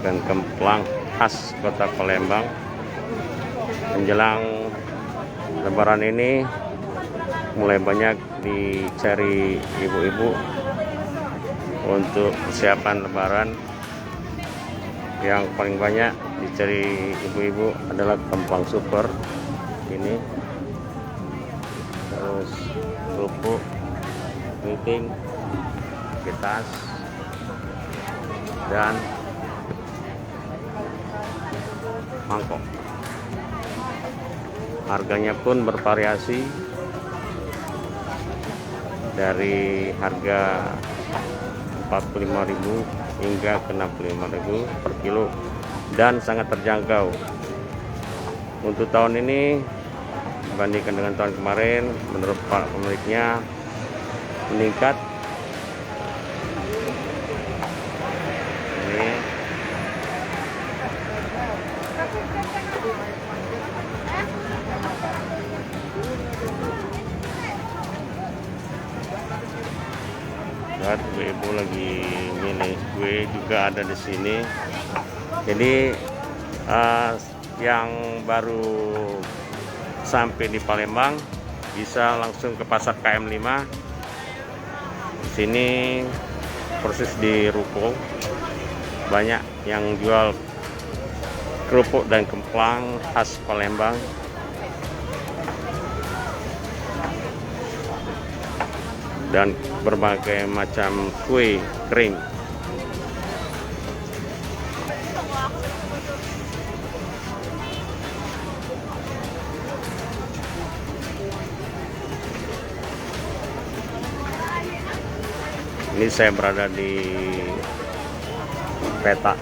dan kemplang khas kota Palembang. Menjelang Lebaran ini mulai banyak dicari ibu-ibu untuk persiapan Lebaran. Yang paling banyak dicari ibu-ibu adalah kemplang super ini, terus kerupuk, keriting, ketas, dan mangkok. Harganya pun bervariasi dari harga 45.000 hingga ke 65.000 per kilo dan sangat terjangkau. Untuk tahun ini dibandingkan dengan tahun kemarin, menurut Pak pemiliknya meningkat. Ini lihat ibu lagi milih kue juga ada di sini. Jadi yang baru sampai di Palembang bisa langsung ke pasar KM5. Di sini persis di ruko banyak yang jual kerupuk dan kemplang khas Palembang. Dan berbagai macam kue kering. Ini saya berada di petak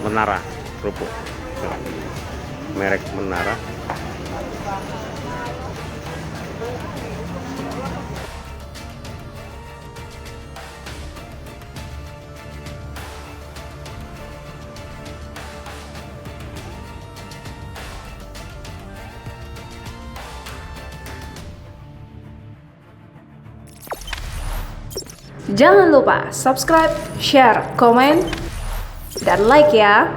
Menara kerupuk, merek Menara. Jangan lupa subscribe, share, komen, dan like ya.